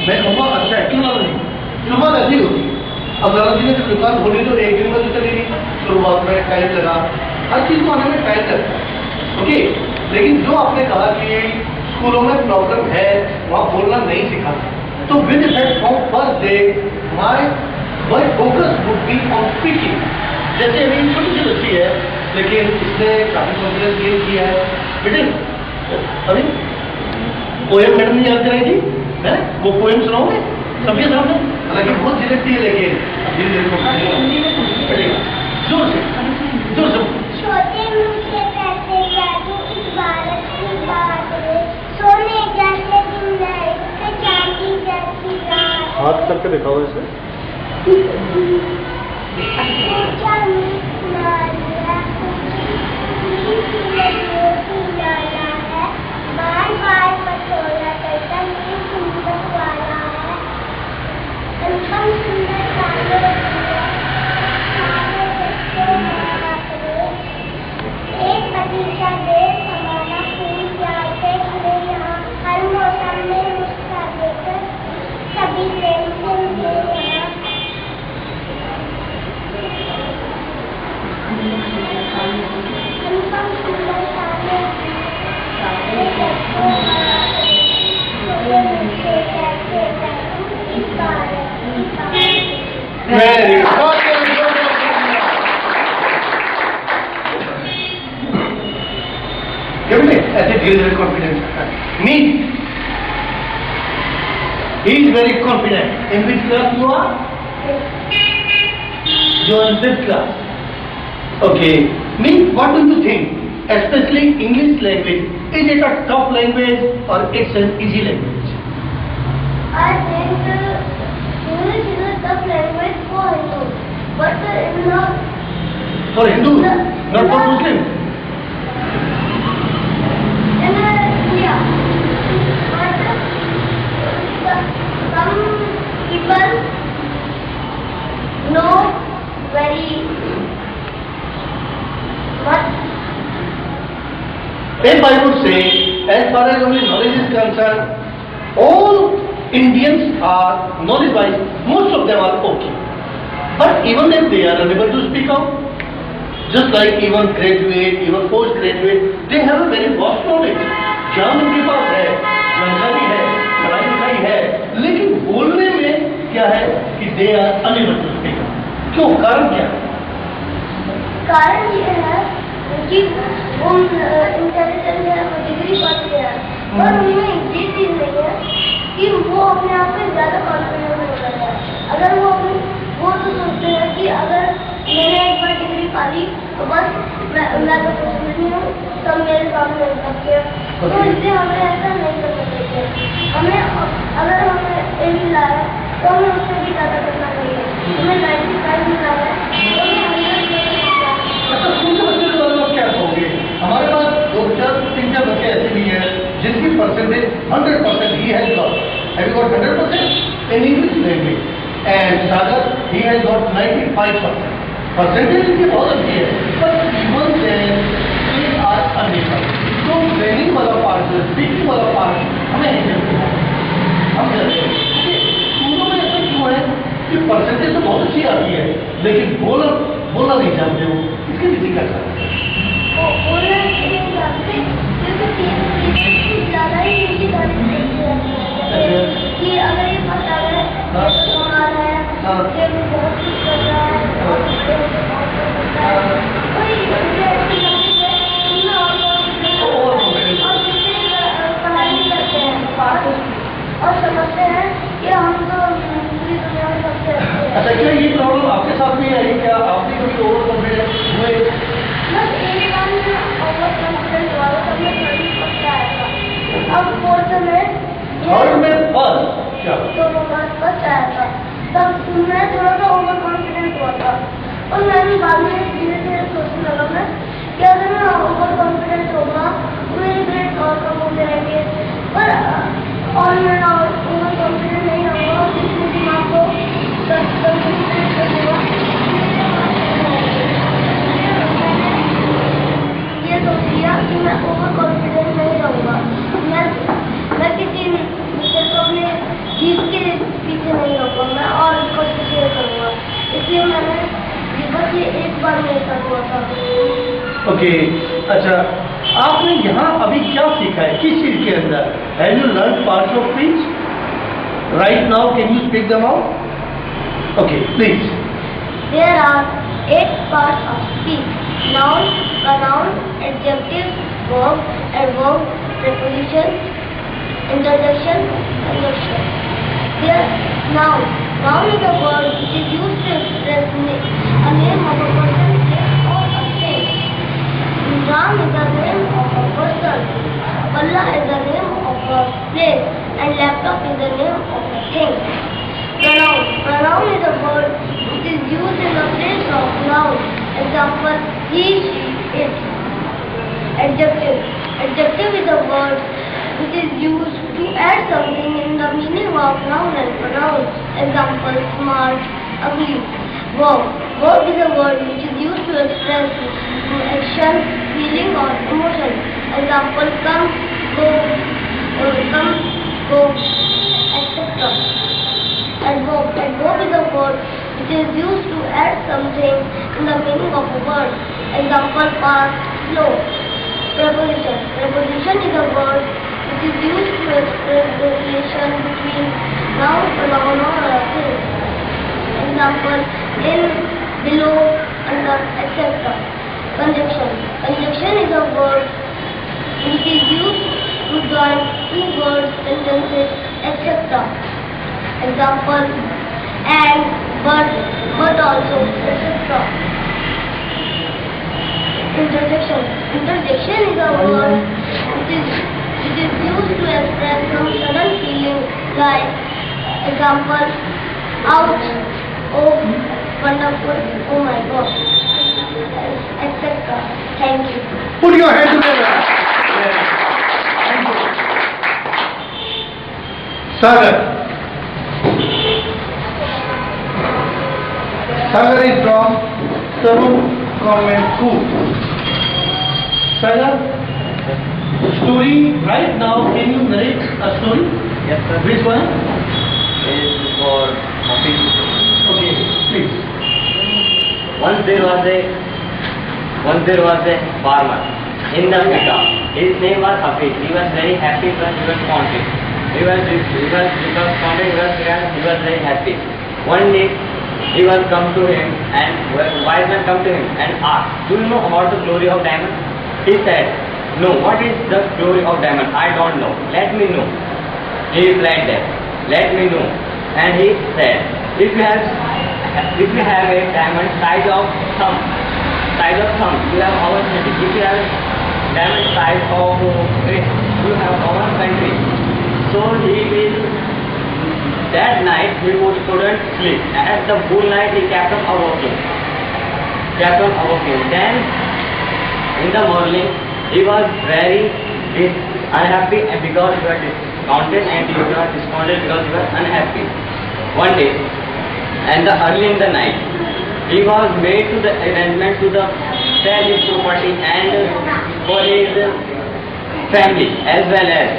मैं कहूँगा अच्छा है, क्यों नहीं? शुरुआत ऐसी होती है। अब दादा जी ने जब दुकान खोली तो एक दिन में तो चली नहीं, शुरुआत में टाइम लगा, हर चीज़ को आने में टाइम लगता है। ओके, लेकिन जो आपने कहा कि स्कूलों में प्रॉब्लम है, वहाँ बोलना नहीं सिखाते, तो with effect from first day my focus would be on speaking. जैसे अभी छोटी सी बच्ची है, लेकिन इसने काफी कॉन्फिडेंस गेन किया है। बेटे अभी पोएम मैडम ने याद कराई थी, है वो पोएम सुनाओगे सबके सामने? हालांकि बहुत झिझकती है, लेकिन धीरे धीरे बैठेगा। जोर से जोर से। छोटे मीठे पैसे जादू इस भारत की बात है, सोने जैसे दिन के चांदी जैसी रात। हाथ करके दिखाओ ऐसे। बार बार पटोला करता मेरी सुंदर वाला है, अनुपम सुंदर काले एक बगीचा देश हमारा, फूल प्यार से खिले यहाँ, हर मौसम में मुस्कुरा देकर सभी प्रेम से मिले यहाँ। अनुपम सुंदर काले वेरी गुड। ऐसे धीरे धीरे confidence mean he is very confident. In which class you are? You are in fifth class. Okay. Mean, what do you think? Especially English language, is it a tough language or it's an easy language? I think English is a tough language for Hindus, but not For Hindus, not for Muslims. in India. But some people know very much. If I would say, as far as only knowledge is concerned, all Indians are knowledge-wise, most of them are okay. But even if they are unable to speak out, just like even graduate, even postgraduate, they have a very vast knowledge. ज्ञान उनके पास है, जानकारी है, पढ़ाई लिखाई है, लेकिन बोलने में क्या है कि they are unable to speak out. क्यों? कारण क्या है? कारण ये है कि वो इंटेलिजेंट है, वो डिग्री पढ़ते हैं, पर उनमें ये चीज नहीं है कि वो अपने आप पे ज्यादा कॉन्फिडेंस हो जाता है। अगर वो तो सोचते हैं कि अगर मैंने एक बार डिग्री पा ली तो बस मैं तो कुछ नहीं हूँ, सब मेरे सामने मिल सकते हैं। तो इसलिए हमें ऐसा नहीं करना चाहिए। अगर हमें ए मिला है तो हमें उससे भी ज्यादा करना चाहिए। हमें 95 मिला है तो अच्छा, स्कूल के बच्चे के बारे में क्या कहोगे? हमारे पास 2-3 बच्चे ऐसे भी हैं जिनकी percentage 100% he has got. Have you got 100% in English language? And Sagar he has got 95%। Percentage इनकी बहुत अच्छी है, but even then they are unable. तो ट्रेनिंग वाला पार्ट, स्पीकिंग वाला पार्ट हमें नहीं मिलता। हम कहते हैं स्कूलों में ऐसा क्यों है कि परसेंटेज तो बहुत अच्छी आती है, लेकिन बोलना नहीं जानते हो, इसके पीछे क्या कारण है? बोलना नहीं जानते क्योंकि ज्यादा ही हिंदी गाने कि अगर ये पता है तो कमाल है, ये बहुत कुछ कर रहा है, पढ़ाई करते हैं और समझते हैं कि हम तो पूरी दुनिया में सबसे अच्छे हैं। अच्छा, क्या ये प्रॉब्लम आपके साथ भी आई? क्या आप भी कभी ओवर कॉन्फिडेंस हुए? बस एक बार में ओवर कॉन्फिडेंस हुआ, तब मैं थर्ड फर्स्ट आया था। अब फोर्थ में थर्ड में फर्स्ट क्या? तो फर्स्ट आया था, तब मैं थोड़ा सा ओवर कॉन्फिडेंस हुआ था। और मैंने बाद में धीरे धीरे सोचने लगा मैं कि अगर मैं ओवर कॉन्फिडेंस होगा तो मेरे ग्रेड और कम होते रहेंगे, पर और मैं ओवर कॉन्फिडेंस नहीं रहूँगा और जिसमें दिमाग को ये सोच लिया कि मैं ओवर कॉन्फिडेंस नहीं रहूँगा। मैं किसी विषय को अपने जीत के इसलिए मैंने बस ये एक बार मेरे साथ हुआ था। ओके, अच्छा, आपने यहाँ अभी क्या सीखा है, किस चीज के अंदर? Have you learn parts of speech? Right now can you speak them out? Okay, please. There are 8 parts of speech: noun, pronoun, adjective, verb, adverb, preposition, interjection, conjunction. There, noun. Noun is a word which is used to express a name of a person, place, or a thing. Ram is the name of a person. Palla is the name of a place, and laptop is the name of a thing. Pronoun. Pronoun is a word which is used in the place of noun. Example: he, she, it. Adjective. Adjective is a word which is used to add something in the meaning of noun and pronoun. Example: smart, ugly. Verb. Verb is a word which is used to express action, feeling, or emotion. Example: come, go, etc. Adverb. Adverb is a word which is used to add something in the meaning of a word. Example: fast, slow. Preposition. Preposition is a word which is used to express the relation between noun, pronoun, or a thing. Example: in, below, under, etc. Conjunction. Conjunction is a word which is used to join two words, sentences, etc. Example: and, but also, etc. Interjection. Interjection is a word which is used to express some sudden feeling, like example: ouch, oh, wonderful, oh my god, etc. Thank you. Put your hands together. Thank you. Sagar. Sagar is from Tarun Convent School. Sagar, story right now. Can you narrate a story? Yes, sir. Which one? Is for Hafiz. Okay, please. Once there was a farmer in the Mecca. His name was Hafiz. He was very happy when he was counting. He was counting. He was very happy. One day, he was come to him, and wise man come to him and asked, "Do you know about the glory of diamond?" He said, "No. What is the glory of diamond? I don't know. Let me know." He replied that, "Let me know." And he said, if you have a diamond size of thumb, you have our city. If you have a diamond size of wrist, you have our country. So he will. That night he couldn't sleep. At the whole night he kept on working. Then in the morning he was very unhappy because he was discounted, and he was discounted because he was unhappy. One day, and early in the night, he was made to the arrangement to sell his property and for his family as well as.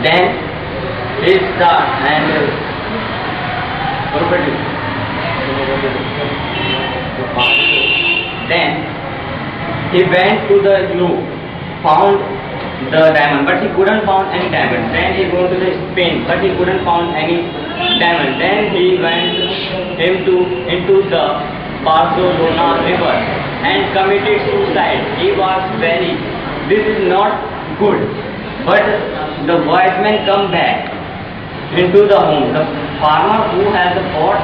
Then his son and property. Then he went to the zoo, found the diamond, but he couldn't find any diamond. Then he go to the Spain, but he couldn't find any diamond. Then he went into the Barcelona river and committed suicide. He was very. This is not good. But the wise men come back into the home. The farmer who has the pot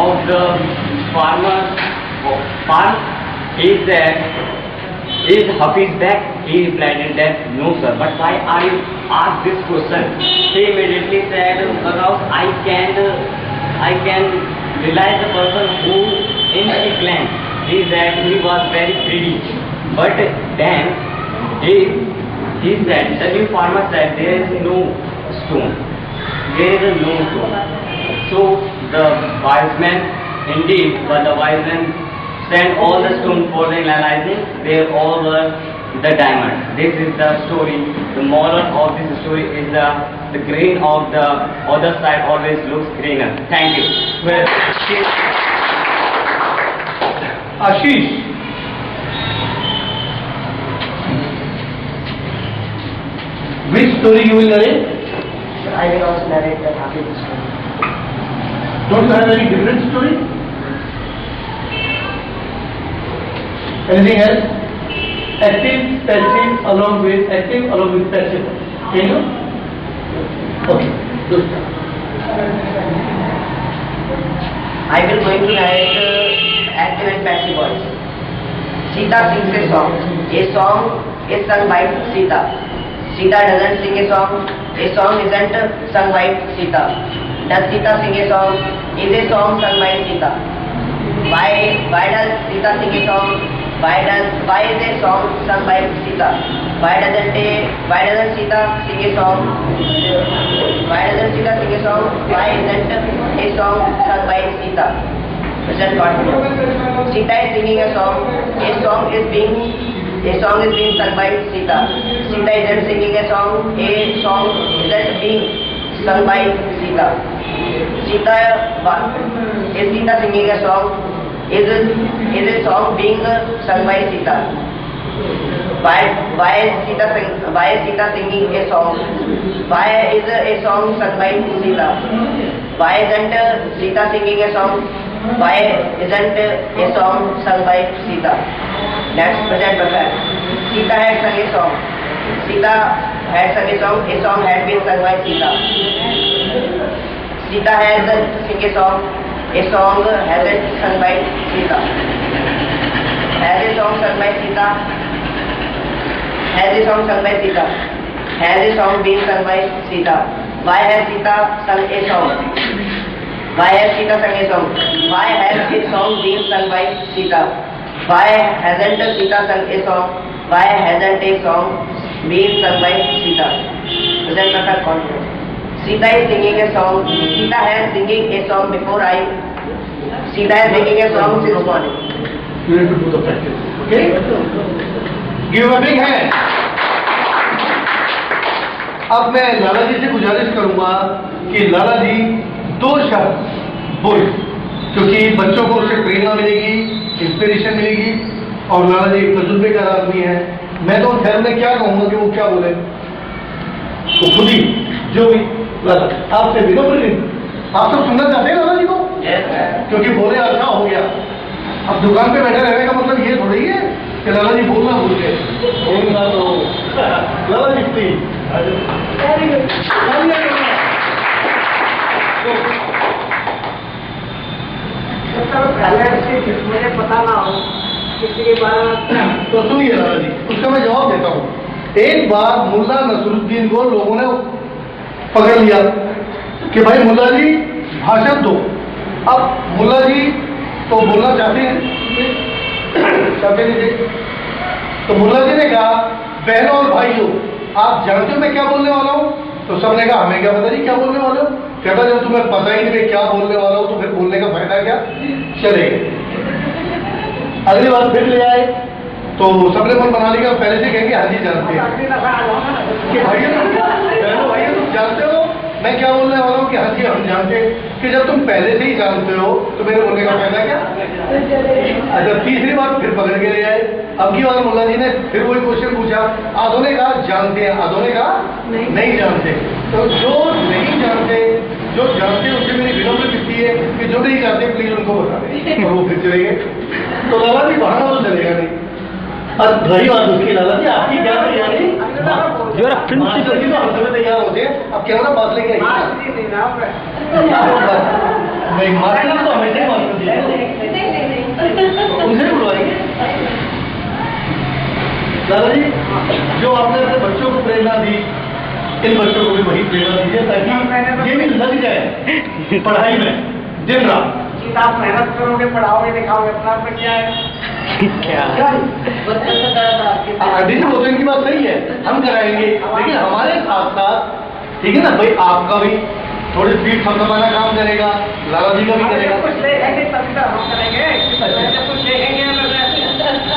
of the farmer's farm, he said, "Is Hafiz back?" He replied that, "No sir." "But why are you asked this question?" He immediately said, "Because I can realize the person who in sick land." He said he was very greedy. But then he said, the new farmer said, "There is no stone. There is no stone." So the wise man, indeed, but the wise man sent all the stones for the analyzing. They all were the diamond. This is the story. The moral of this story is the green of the other side always looks greener. Thank you. Well, Ashish, which story you will narrate? I will also narrate the happy story. Don't you have any different story? Anything else? Active, passive, along with passive. Can you? Okay, good. I will going to narrate active and passive voice. Sita sings a song. A song is sung by Sita. Sita doesn't sing a song. A song isn't sung by Sita. Does Sita sing a song? Is a song sung by Sita? Why does Sita sing a song? Why is a song sung by Sita? Why doesn't Sita sing a song? Why doesn't Sita sing a song? Why isn't a song sung by Sita? Present continuous. Sita is singing a song. A song is being sung by Sita. Sita isn't singing a song. A song isn't being sung by Sita. Is Sita singing a song? Is a song being sung by Sita? Why is Sita singing a song? Why is a song sung by Sita? Why isn't Sita singing a song? Why isn't a song sung by Sita? Next, present perfect. Sita had sung a song. Sita had sung a song. A song had been sung by Sita. Sita has sung a song. A song hasn't sung by Sita. Has a song sung by Sita? Has a song sung by Sita? Has a song been sung by Sita? Why has Sita sung a song? Why has Sita sung a song? Why has a song been sung by Sita? Why hasn't Sita sung a song? Why hasn't a song been sung by Sita? Present perfect continuous. Sita is singing a song. Sita has singing a song before I. Sita is singing a song since morning. You need to do the practice. Okay? Give a big hand. अब मैं लाला जी से गुजारिश करूंगा कि लाला जी दो शब्द बोले, क्योंकि बच्चों को उससे प्रेरणा मिलेगी, इंस्पिरेशन मिलेगी, और लाला जी एक तजुर्बेकार आदमी है। मैं तो खैर में क्या कहूंगा कि वो क्या बोले, तो खुद ही जो भी लाला आपसे विनम्र नहीं, आप सब सुनना चाहते हैं लाला जी को? क्योंकि बोले अच्छा हो गया। अब दुकान पे बैठे रहने का मतलब ये थोड़ी है कि लाला जी बोलना भूल गए। बोलना तो लाला जी प्लीज। मुझे पता ना हो किसी के बारे में, तो सुनिए लाला जी, उसका मैं जवाब देता हूँ। एक बार मुल्ला नसरुद्दीन को लोगों ने पकड़ लिया कि भाई मुल्ला जी भाषण दो। अब मुल्ला जी तो बोलना चाहते नहीं थे, तो मुल्ला जी ने कहा बहनों और भाइयों, आप जानते हो मैं क्या बोलने वाला हूँ? तो सबने कहा हमें क्या पता नहीं क्या बोलने वाले हो। कहता जब तुम्हें पता ही नहीं मैं क्या बोलने वाला हूँ तो फिर बोलने का फायदा क्या? चले गए। अगली बार फिर ले आए तो सबने मन बना लिया, पहले से कहेंगे हाँ जी जानते हैं कि भाइयों तुम जानते हो मैं क्या बोलने वाला हूँ कि हाँ जी हम जानते हैं। कि जब तुम पहले से ही जानते हो तो मेरे बोलने का फायदा क्या? अच्छा, तीसरी बार फिर पकड़ के ले आए। अब की बार मुल्ला जी ने फिर वही क्वेश्चन पूछा। आधों ने कहा जानते हैं, आधों ने कहा नहीं जानते। तो जो नहीं जानते, जो जानते उससे मेरी विनम्र विनती है कि जो नहीं जानते प्लीज उनको बता दें। और वो फिर चले गए। तो लाला जी बहाना तो चलेगा नहीं। अब रही बात उसकी, लाला जी आपकी क्या तैयारी? मास्टर जी तो हम समय तैयार होते हैं, अब कैमरा पास लेके आइए। नहीं, मास्टर जी तो हमेशा ही मास्टर जी हैं, उनसे बुलवाएंगे। लाला जी जो आपने अपने बच्चों को प्रेरणा दी, इन बच्चों को भी वही प्रेरणा दीजिए ताकि ये भी लग जाए पढ़ाई में दिन रात। आप मेहनत करोगे, पढ़ाओगे, लिखाओगे, अपना पे क्या है? आंटी जी वो तो इनकी बात सही है, हम कराएंगे, लेकिन हमारे साथ साथ ठीक है ना भाई, आपका भी थोड़ी स्पीड थपथपाना काम करेगा, लाला जी का भी करेगा। कुछ देखेंगे तभी तो हम करेंगे, कुछ देखेंगे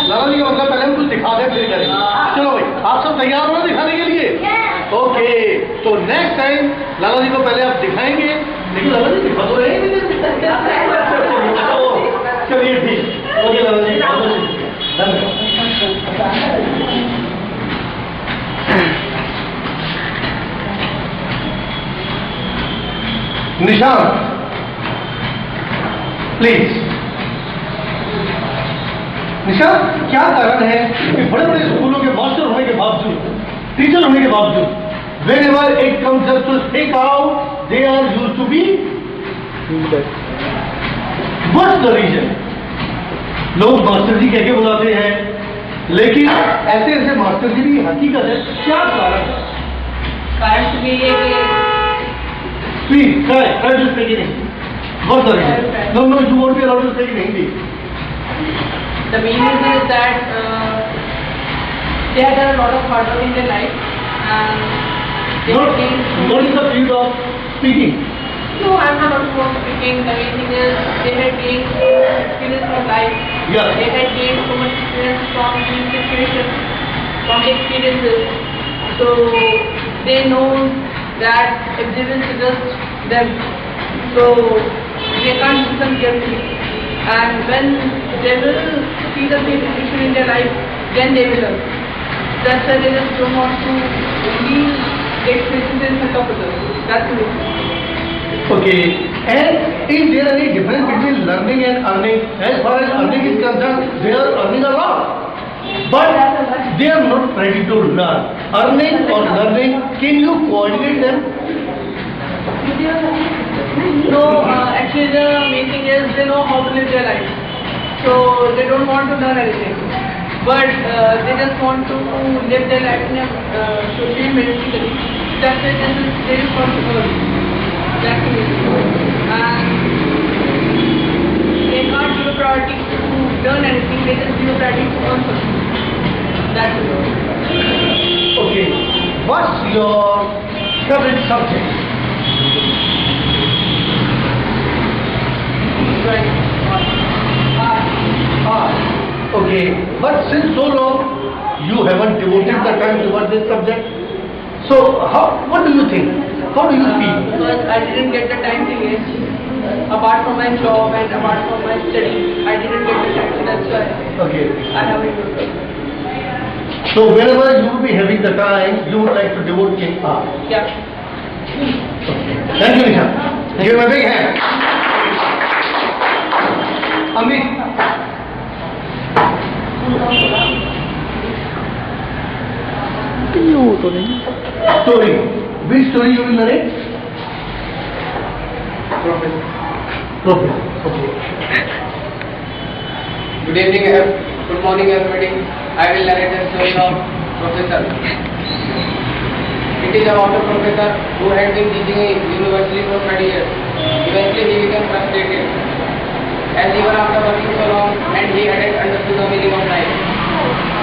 लाला जी का मतलब पहले हम कुछ दिखा दें फिर करेंगे। चलो भाई आप सब तैयार हो ना दिखाने के लिए? ओके, तो नेक्स्ट टाइम लाला जी को पहले आप दिखाएंगे, लेकिन लाला जी दिखा तो रहे हैं। चलिए ठीक, ओके लाला जी। निशांत प्लीज। निशांत, क्या कारण है कि बड़े बड़े स्कूलों के मास्टर होने के बावजूद, टीचर होने के बावजूद, whenever it comes just to speak out, they are used to be what's the reason? लोग मास्टर जी कह के बुलाते हैं, लेकिन ऐसे ऐसे मास्टर जी भी हकीकत है, क्या कारण है? कारण to be a Please, try to speak in English. What's the reason? No, you won't be allowed to speak in Hindi. the main reason is that they had done a lot of hard work in their life and they What, have gained what is the field of speaking? No, I'm not talking about speaking. The main thing is they had gained so much experience from life. Yeah. They had gained so much experience from these situations, from experiences. So they know that if they will suggest them, so they can't do some carefully. And when they will see the same situation in their life, then they will learn. That's why they just don't want to reveal the experiences in front of others. That's the reason. Okay. And is there any difference between learning and earning? As far as earning is concerned, they are earning a lot, but they are not ready to learn. Earning or learning, can you coordinate them? No, actually the main thing is they know how to live their life. So they don't want to learn anything. But they just want to live their life in a socially, medically. That's why they just want to earn. That's the reason. And they can't give a priority to learn anything, they just give a priority to earn something. That's it. Okay. What's your favorite subject? Okay, but since so long you haven't devoted the time towards this subject. So what do you think? How do you feel? Because I didn't get the time to age. Apart from my job and apart from my study, I didn't get the time, so that's why Okay. I haven't used it. So whenever you will be having the time, you would like to devote in art. Yeah. Thank you, Nisha. Give him a big hand. Amit. Story. Which story you will narrate? Professor. Okay. Good evening, good morning everybody. I will narrate the story of Professor. It is about a professor who had been teaching in university for 30 years. Eventually he became frustrated, as even after working so long and he hadn't understood the meaning of life.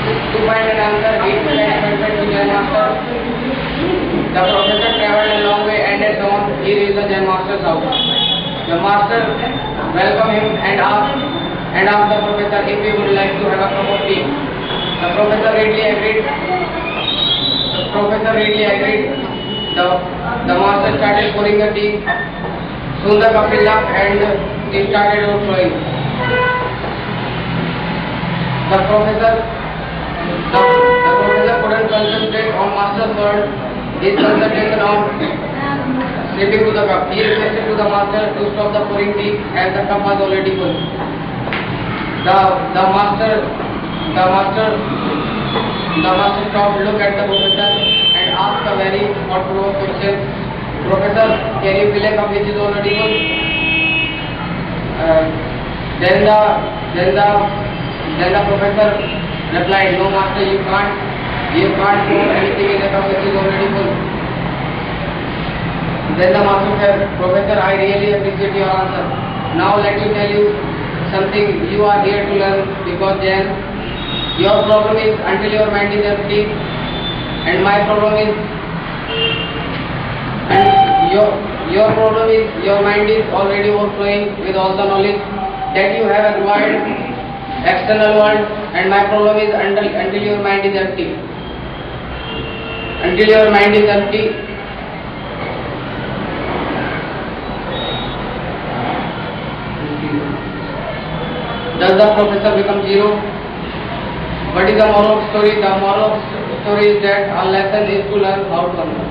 To find an answer, he took an appointment to Zen Master. The professor travelled a long way and at dawn he reached the Zen Master's house. The master welcomed him and asked the professor if he would like to have a cup of tea. The professor readily agreed. The master started pouring the tea. Soon the cup filled up and it started overflowing. The professor couldn't concentrate on master's word. His concentration on slipping to the cup. He requested to the master to stop the pouring tea as the cup was already full. The master stopped, looked at the professor and asked a very thought-provoking question. Professor, can you fill a cup which is already full? Then the professor replied, no master, you can't pour anything in a cup which is already full. Then the master said, Professor, I really appreciate your answer. Now let me tell you something. You are here to learn because then your problem is until your mind is empty, and my problem is, and your problem is your mind is already overflowing with all the knowledge that you have acquired external world, and my problem is until your mind is empty. Until your mind is empty, does the professor become zero? What is the moral of story? The moral of story is that a lesson is to learn how to learn.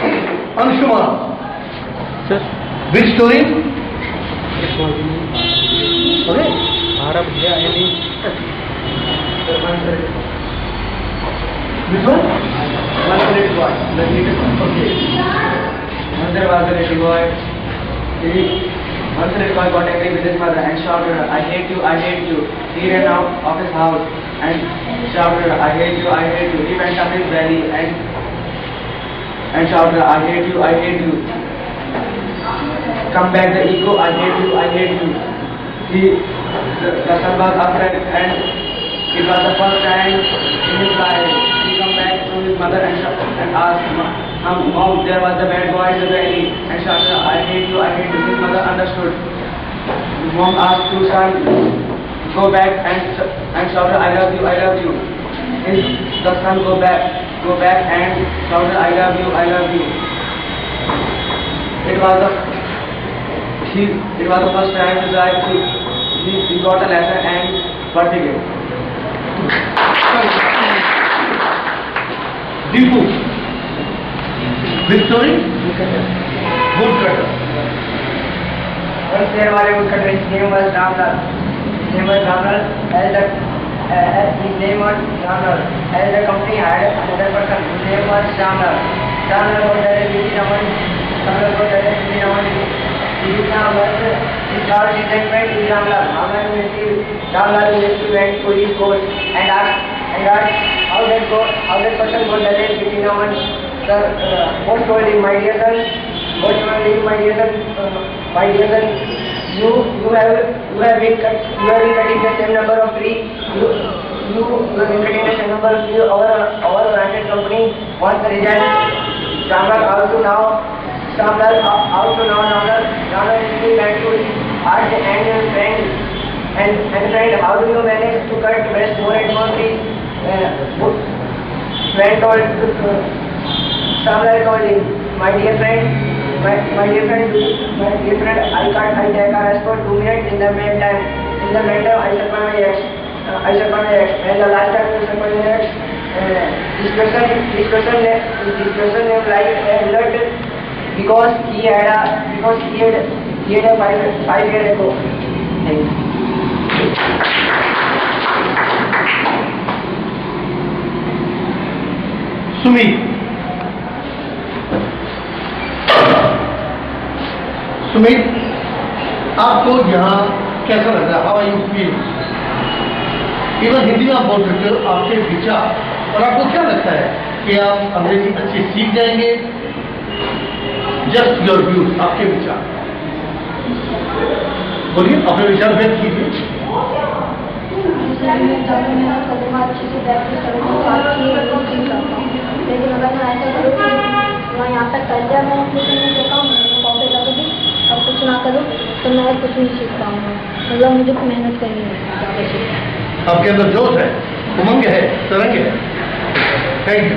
Good. Anshuman. Sir, Which story? it was Okay. Arab, yeah, any Which one? One minute boy. Okay. Once there was a little boy. Once the little boy got angry with his mother and shouted, "I hate you, I hate you." He ran out of his house and shouted, "I hate you, I hate you." He went up his valley and shouted, "I hate you, I hate you." Come back the ego, "I hate you, I hate you." The son was upset and it was the first time in his life he come back to his mother and asked, "Mom, there was a bad boy in the valley," and shouted, "I hate you, I hate you." His mother understood. Mom asked to son, "Go back and shouted, "I love you, I love you." The son go back and shouted, "I love you, I love you." It was the first time his life he got a lesson and forgive. Deepu. Which story? Woodcutter. Once there was a woodcutter, his name was Ramlal. His name was as the company had another person whose name was Ramlal. Ramlal got direct with Raman. His third resentment is Ramlal. Ramlal went to his court and asked how that person got direct with Raman. The court told him, my dear son, you have been cutting the same number of trees. You have been cutting the same number of trees. Our branded company wants the result. Ramlal also now Ramlal is back to his art and friend. How do you manage to cut best more and more trees? Ramlal told him, my dear friend, I take a rest for 2 minutes. In the meantime, I shall my ex. And the last time I shall my ex. This person named like alert because he had a 5 year ago. Thank you. Sumit. Sumit, आपको यहाँ कैसा लग रहा है? How are you feel? Even Hindi में आप बोल सकते हो, आपके विचार और आपको क्या लगता है कि आप अंग्रेजी अच्छी सीख जाएंगे? जस्ट योर व्यूज, आपके विचार बोलिए, अपने विचार व्यक्त कीजिए। लेकिन अगर मैं ऐसा करूँ कि मैं यहाँ तक कर दिया, मैं कुछ नहीं देखा हूँ, कॉपी लगेगी और कुछ ना करूँ तो मैं कुछ नहीं सीख पाऊँगा। मतलब मुझे मेहनत करनी है ज़्यादा सीखना। आपके अंदर जोश है, उमंग है, तरंग है। Thank you.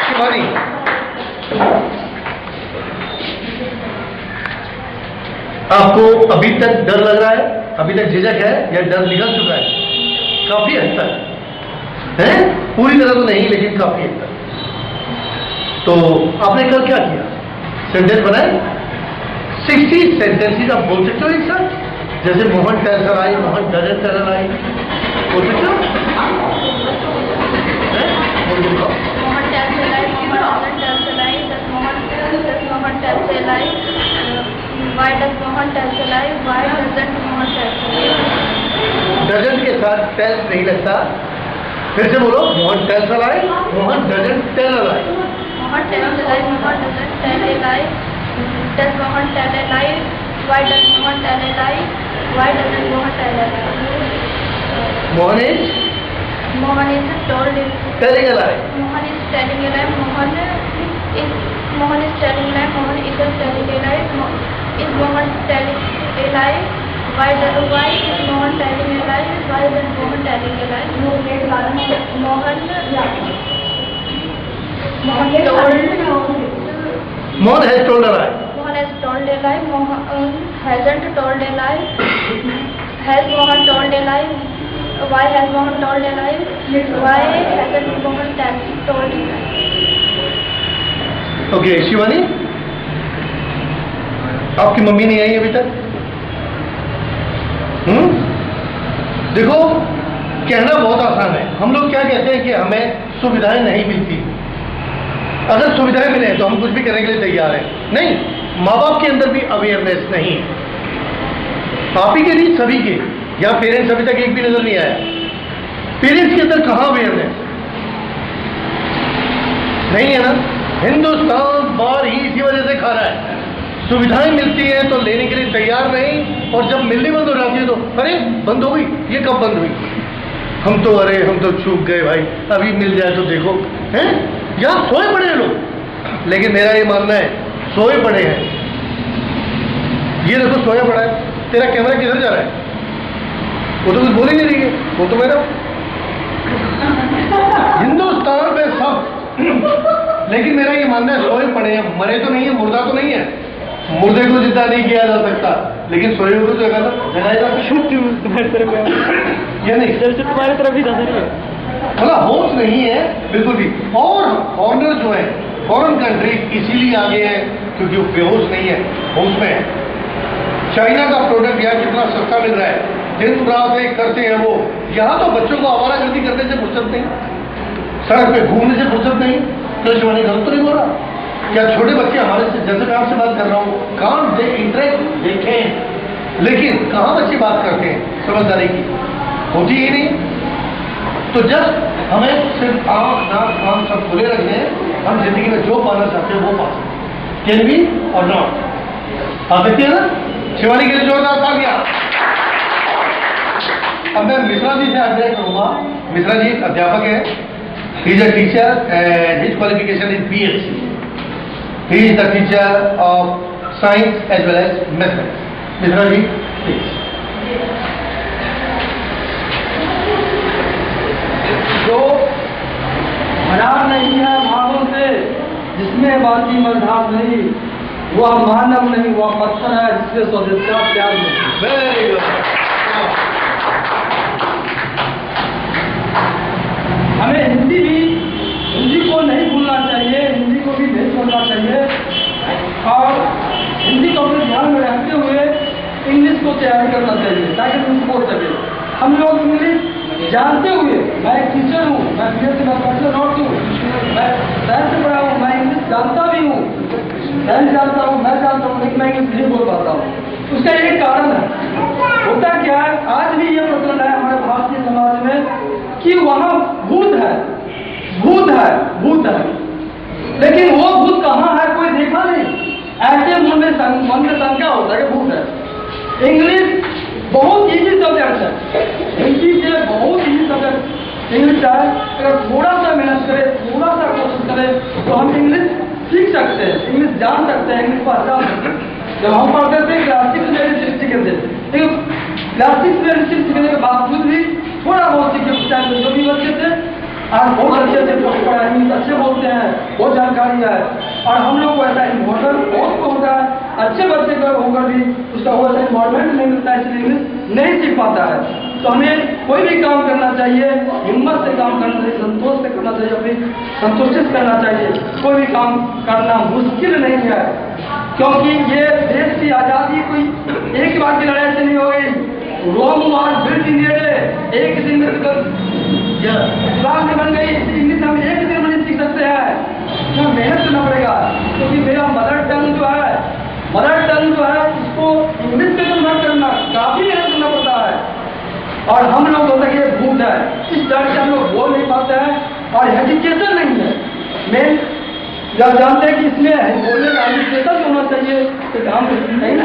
शिवानी, आपको अभी तक डर लग रहा है? अभी तक झिझक है या डर निकल चुका है? काफी हद तक है, पूरी तरह तो नहीं लेकिन काफी हद तक। तो आपने कल क्या किया? सेंटेंस बनाए, 60 सेंटेंसेस आप बोल सकते हो एक साथ, जैसे Mohan tells a lie, Mohan doesn't tell a lie, बोल सकते हो? बोल दिखाओ। Mohan tells a lie, Mohan doesn't tell a lie, does Mohan tells a lie, why does Mohan tells a lie, why doesn't Mohan tells a lie? Doesn't के साथ tells नहीं लगता, फिर से बोलो, Mohan tells a lie, Mohan doesn't tell a lie. Mohan tells a lie, Mohan doesn't tell a lie, does Mohan tell a lie, why does Mohan tell a lie, why doesn't Mohan tell a lie? Mohan is Mohan is told it. Telling a lie. Mohan is telling a lie. Mohan is telling a lie. Mohan isn't telling a lie. Is Mohan telling a lie? Why is Mohan telling a lie? Why isn't Mohan telling a lie? Mohan has told a lie. Mohan has told a lie. Mohan hasn't told a lie. Has Mohan told a lie? Why has Mohan told a lie? Why hasn't Mohan told a lie? Okay Shivani, आपकी mummy नहीं आई अभी तक? देखो, कहना बहुत आसान है। हम लोग क्या कहते हैं कि हमें सुविधाएं नहीं मिलती। अगर सुविधाएं मिले तो हम कुछ भी करने के लिए तैयार हैं। नहीं, माँ बाप के अंदर भी अवेयरनेस नहीं है। आप ही के नहीं, सभी के। यहाँ पेरेंट्स अभी तक एक भी नजर नहीं आया। पेरेंट्स के अंदर कहाँ अवेयरनेस? नहीं है ना। हिंदुस्तान बाहर ही इसी वजह से खा रहा है। सुविधाएं मिलती हैं तो लेने के लिए तैयार नहीं, और जब मिलनी बंद हो जाती है तो अरे बंद हो गई, ये कब बंद हुई? हम तो चूक गए भाई, अभी मिल जाए तो देखो। हैं यहाँ सोए पड़े हैं लोग। लेकिन मेरा ये मानना है, सोए पड़े हैं। ये देखो सोया पड़ा है। तेरा कैमरा किधर जा रहा है? वो तो कुछ बोल ही नहीं रही है। वो तो मेरा हिंदुस्तान में सब। लेकिन मेरा ये मानना है, सोए पड़े हैं, मरे तो नहीं है, मुर्दा तो नहीं है। मुर्दे को जिंदा नहीं किया जा सकता, लेकिन सोए हुए को जगाया जा सकता। तुम्हारी तरफ या नहीं? तुम्हारी तरफ ही था सर ये। मतलब होश नहीं है बिल्कुल भी। और फॉरनर जो है, फॉरेन कंट्री इसीलिए आगे है क्योंकि वो बेहोश नहीं है, होश में है। चाइना का प्रोडक्ट यहाँ कितना सस्ता मिल रहा है, दिन रात एक करते हैं वो। यहाँ तो बच्चों को आवारागर्दी करने से फुर्सत नहीं, सड़क पे घूमने से फुर्सत नहीं। तो शिवानी गलत तो नहीं बोल रहा? क्या छोटे बच्चे हमारे से, जैसे मैं आपसे बात कर रहा हूँ, कान दे इंटरेक्ट देखें, लेकिन कहाँ बच्चे बात करते हैं? समझदारी की होती ही नहीं। तो जस्ट हमें सिर्फ आँख नाक कान सब खुले रखने हैं। हम जिंदगी में जो पाना चाहते हैं वो पा सकते हैं। कैन बी और नॉट। आ सकते हैं ना? शिवानी के लिए जोरदार तालियां। अब मैं मिश्रा जी से आग्रह करूंगा। मिश्रा जी अध्यापक है, he is a teacher and his qualification is BSc। He is the teacher of science as well as mathematics. Mishra ji please. जो भरा नहीं है भावों से, जिसमें बाकी मझधार नहीं, वह मानव नहीं, वह पत्थर है जिससे स्वदेश का प्यार नहीं। Very good. हमें हिंदी को नहीं भूलना चाहिए, हिंदी को भी नहीं छोड़ना चाहिए, और हिंदी को अपने ध्यान में रखते हुए इंग्लिश को तैयारी करना चाहिए ताकि तुम बोल सके। हम लोग इंग्लिश जानते हुए, मैं एक टीचर हूँ, मैं BSc मैथमेटिक्स नॉट हूँ, मैं साइंस से पढ़ा हूँ, मैं इंग्लिश जानता भी हूँ, साइंस जानता हूँ, मैं जानता हूँ, लेकिन मैं इंग्लिश नहीं बोल पाता हूँ। उसका एक कारण है। होता क्या है, आज भी ये प्रचलन है हमारे भारतीय समाज में कि वहाँ भूत है, भूत है, भूत है, लेकिन वो भूत कहाँ है कोई देखा नहीं। ऐसे मन में शंका होता है कि भूत है। इंग्लिश बहुत इजी सब्जेक्ट है, हिंदी से बहुत इजी सब्जेक्ट इंग्लिश है। अगर थोड़ा सा मेहनत करे, थोड़ा सा कोशिश करे तो हम इंग्लिश सीख सकते हैं, इंग्लिश जान सकते हैं, इंग्लिश पहचान सकते हैं। जब हम पढ़ते थे क्लास 6 में सीखते थे, लेकिन क्लास 6 में सीखने के बावजूद भी थोड़ा बहुत सीखे, चाहे जो भी बच्चे थे आज बहुत अच्छे से पढ़ा, इंग्लिश अच्छे बोलते हैं, बहुत जानकारी है। और हम लोग को ऐसा इन्वॉल्वमेंट बहुत को होता है, अच्छे बच्चे का होकर भी उसका वैसा इन्वॉल्वमेंट नहीं मिलता है, इसलिए इंग्लिश नहीं सीख पाता है। तो हमें कोई भी काम करना चाहिए, हिम्मत से काम करना चाहिए, संतोष से करना चाहिए, अपनी संतुष्टित करना चाहिए। कोई भी काम करना मुश्किल नहीं है, क्योंकि ये देश की आज़ादी कोई एक बार की लड़ाई से नहीं हो गई। Rome was built in a day, एक दिन में इस्लाम में बन गई। इंग्लिश हम एक दिन में नहीं सीख सकते हैं, इसमें मेहनत करना पड़ेगा। क्योंकि मेरा मदर टंग जो है, उसको इंग्लिश में कन्वर्ट करना काफी मेहनत करना पड़ता है। और हम लोग होता है ये भूत है, इस डर से हम लोग बोल नहीं पाते हैं, और एजुकेशन नहीं है मेन। जब जानते हैं कि इसमें बोलने का एजुकेशन होना चाहिए तो हम नहीं